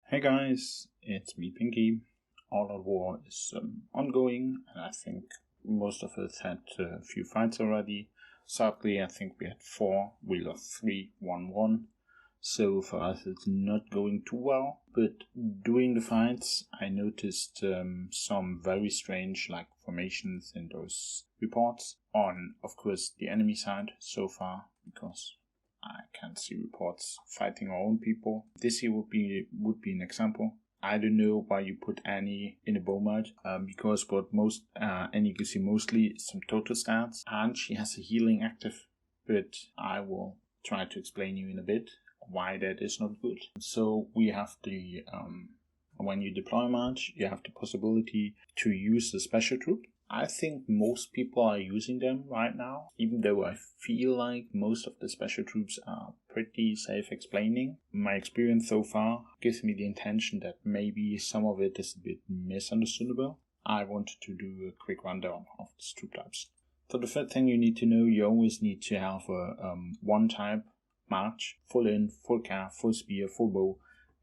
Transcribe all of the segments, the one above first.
Hey guys, it's me Pinky. Out War is ongoing, and I think most of us had a few fights already. Sadly, I think we had 4, we lost 3, 1-1. So for us it's not going too well, but during the fights I noticed some very strange formations in those reports on, of course, the enemy side so far, because I can't see reports fighting our own people. This here would be an example. I don't know why you put Annie in a bow mode, because what Annie gives you mostly is some total stats, and she has a healing active, but I will try to explain you in a bit why that is not good. So we have the, when you deploy march, you have the possibility to use the special troop. I think most people are using them right now, even though I feel like most of the special troops are pretty safe explaining. My experience so far gives me the intention that maybe some of it is a bit misunderstandable. I wanted to do a quick rundown of these troop types. So the first thing you need to know, you always need to have a one type march, full in, full cav, full spear, full bow.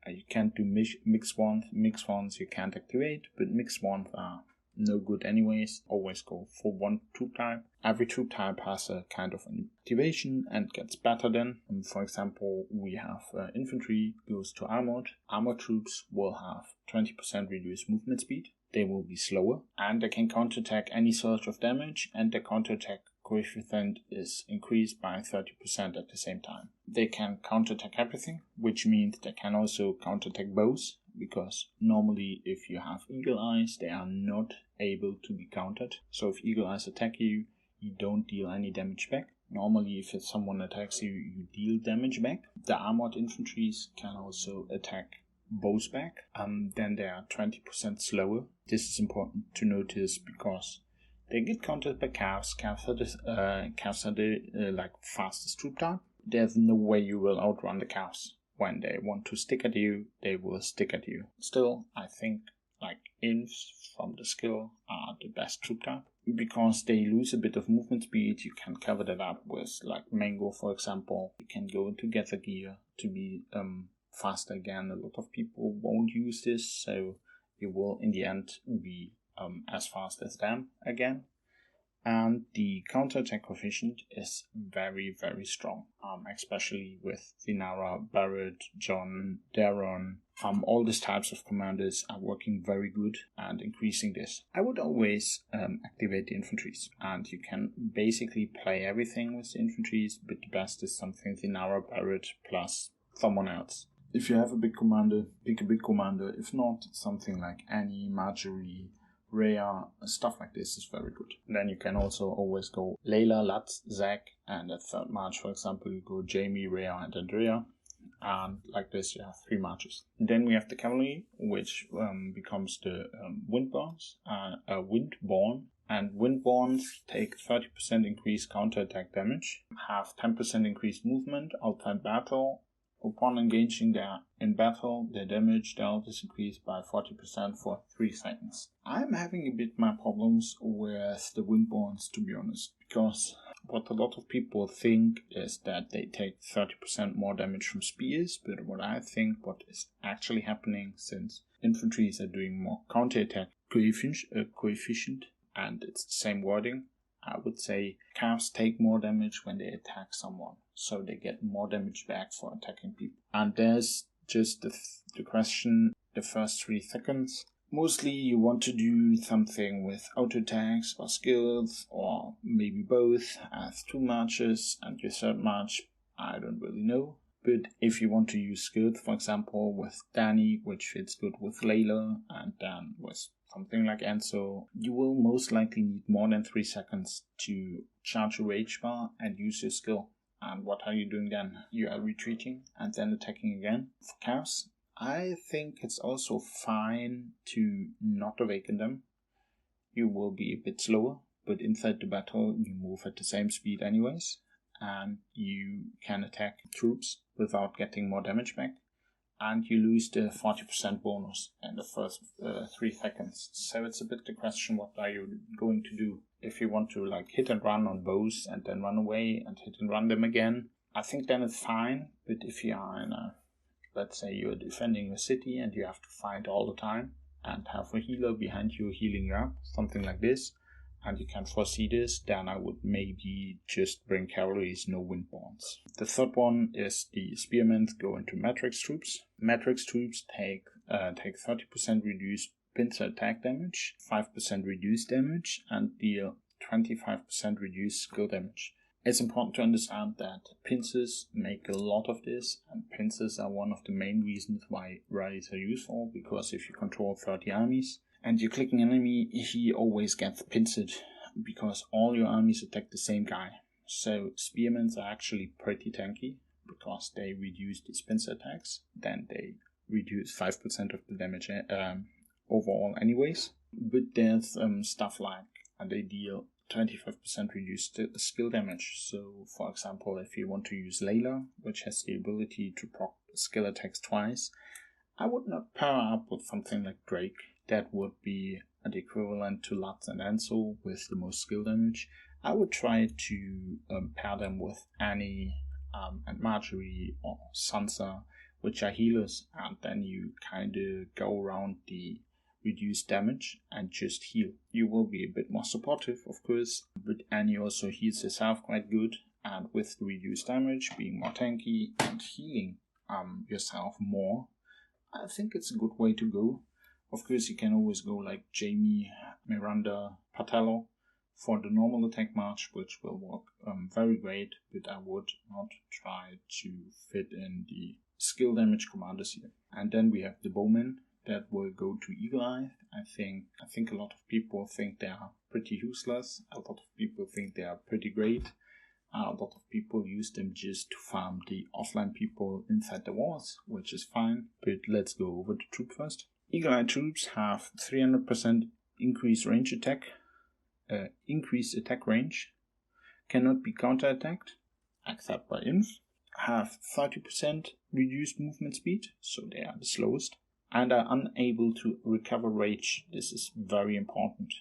You can't do mixed ones. Mixed ones you can't activate, but mixed ones are no good anyways. Always go for one troop type. Every troop type has a kind of an activation and gets better then. For example, we have infantry goes to armored. Armored troops will have 20% reduced movement speed. They will be slower, and they can counterattack any sort of damage, and the counterattack coefficient is increased by 30% at the same time. They can counterattack everything, which means they can also counterattack bows, because normally if you have eagle eyes, they are not able to be countered. So if eagle eyes attack you, you don't deal any damage back. Normally if someone attacks you, you deal damage back. The armored infantries can also attack bows back, then they are 20% slower. This is important to notice because they get countered by calves. Calves are the fastest troop type. There's no way you will outrun the calves. When they want to stick at you, they will stick at you. Still, I think imps from the skill are the best troop type, because they lose a bit of movement speed. You can cover that up with Mango, for example. You can go into gather gear to be faster again. A lot of people won't use this, so you will in the end be as fast as them again. And the counterattack coefficient is very, very strong, especially with Zinara, Barrett, John, Daron. All these types of commanders are working very good and increasing this. I would always activate the infantries, and you can basically play everything with the infantries, but the best is something Zinara, Barrett plus someone else. If you have a big commander, pick a big commander. If not, something like Annie, Marjorie, Rhea, stuff like this is very good. Then you can also always go Layla, Lutz, Zack, and at third march, for example, you go Jamie, Rhea, and Andrea. And like this, you have 3 marches. Then we have the cavalry, which becomes the Windborns, and Windborns take 30% increased counterattack damage, have 10% increased movement outside battle. Upon engaging in battle, their damage dealt is increased by 40% for 3 seconds. I'm having a bit my problems with the Windborns, to be honest, because what a lot of people think is that they take 30% more damage from spears, but what I think what is actually happening, since infantries are doing more counterattack coefficient, and it's the same wording, I would say calves take more damage when they attack someone, so they get more damage back for attacking people. And there's just the question, the first 3 seconds. Mostly you want to do something with auto attacks or skills, or maybe both, as 2 marches, and your third march, I don't really know. But if you want to use skills, for example, with Danny, which fits good with Layla, and then with something like Enzo, you will most likely need more than 3 seconds to charge your rage bar and use your skill. And what are you doing then? You are retreating and then attacking again. For calves, I think it's also fine to not awaken them. You will be a bit slower, but inside the battle you move at the same speed anyways, and you can attack troops without getting more damage back. And you lose the 40% bonus in the first 3 seconds. So it's a bit the question, what are you going to do? If you want to hit and run on bows and then run away and hit and run them again, I think then it's fine. But if you are in a let's say you're defending a city and you have to fight all the time and have a healer behind you healing you up, something like this, and you can foresee this, then I would maybe just bring cavalries, no windborns. The third one is the spearmen go into matrix troops. Matrix troops take 30% reduced pincer attack damage, 5% reduced damage, and deal 25% reduced skill damage. It's important to understand that pincers make a lot of this, and pincers are one of the main reasons why rallies are useful, because if you control 30 armies and you're clicking an enemy, he always gets pincered because all your armies attack the same guy. So spearmen are actually pretty tanky because they reduce these pincer attacks, then they reduce 5% of the damage overall anyways. But there's stuff like, and they deal 25% reduced skill damage. So for example, if you want to use Layla, which has the ability to proc skill attacks twice, I would not pair up with something like Drake. That would be the equivalent to Lutz and Ansel with the most skill damage. I would try to pair them with Annie and Marjorie or Sansa, which are healers, and then you kind of go around the reduced damage and just heal. You will be a bit more supportive, of course, but Annie also heals herself quite good, and with the reduced damage, being more tanky and healing yourself more, I think it's a good way to go. Of course, you can always go like Jamie, Miranda, Patello for the normal attack march, which will work very great, but I would not try to fit in the skill damage commanders here. And then we have the bowmen that will go to Eagle Eye. I think a lot of people think they are pretty useless. A lot of people think they are pretty great. A lot of people use them just to farm the offline people inside the walls, which is fine. But let's go over the troop first. Eagle Eye troops have 300% increased range attack, increased attack range, cannot be counterattacked except by inf, have 30% reduced movement speed, so they are the slowest, and are unable to recover rage. This is very important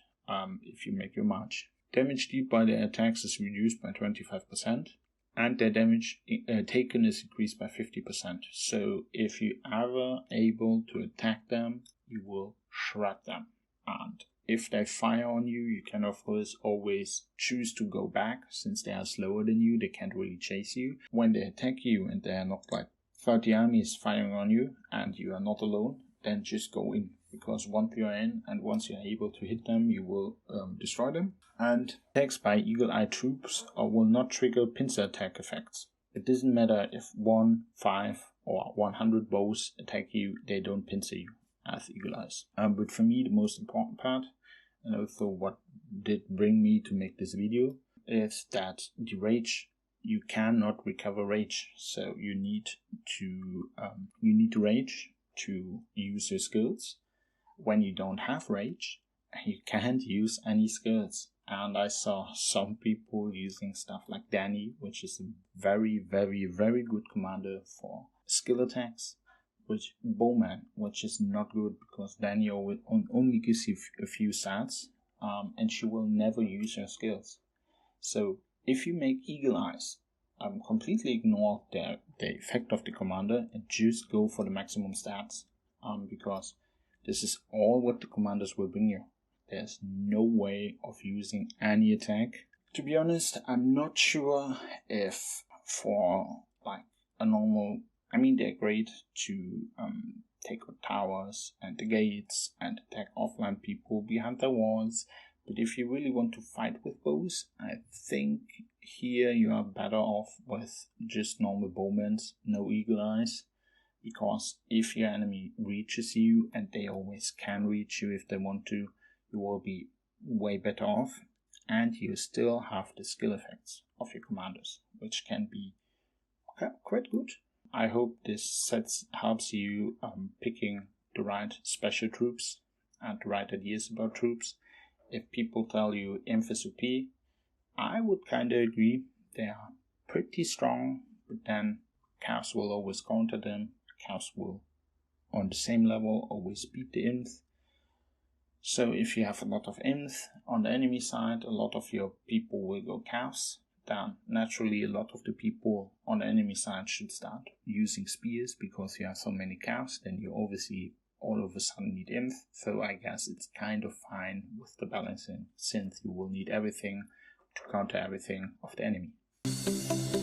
if you make your march. Damage dealt by their attacks is reduced by 25%, and their damage taken is increased by 50%. So if you are able to attack them, you will shred them. And if they fire on you, you can of course always choose to go back. Since they are slower than you, they can't really chase you. When they attack you and they are not like 30 armies firing on you and you are not alone, then just go in. Because once you are in and once you are able to hit them, you will destroy them. And attacks by Eagle Eye troops will not trigger pincer attack effects. It doesn't matter if 1, 5 or 100 bows attack you, they don't pincer you as Eagle Eyes. But for me, the most important part, and also what did bring me to make this video, is that the rage, you cannot recover rage. So you need to rage to use your skills. When you don't have rage, you can't use any skills. And I saw some people using stuff like Danny, which is a very, very, very good commander for skill attacks, which Bowman, which is not good because Danny only gives you a few stats, and she will never use her skills. So if you make Eagle Eyes, completely ignore the effect of the commander and just go for the maximum stats, because this is all what the commanders will bring you. There's no way of using any attack. To be honest, I'm not sure if for like a normal, I mean they're great to take out towers and the gates and attack offline people behind the walls. But if you really want to fight with bows, I think here you are better off with just normal bowmen, no Eagle Eyes. Because if your enemy reaches you, and they always can reach you if they want to, you will be way better off, and you still have the skill effects of your commanders, which can be quite good. I hope this helps you picking the right special troops and the right ideas about troops. If people tell you Inf is OP, I would kinda agree. They are pretty strong, but then Chaos will always counter them. Chaos will, on the same level, always beat the Inf. So if you have a lot of Inf on the enemy side, a lot of your people will go Chaos. that naturally a lot of the people on the enemy side should start using spears because you have so many caps, then you obviously all of a sudden need inf, so I guess it's kind of fine with the balancing, since you will need everything to counter everything of the enemy.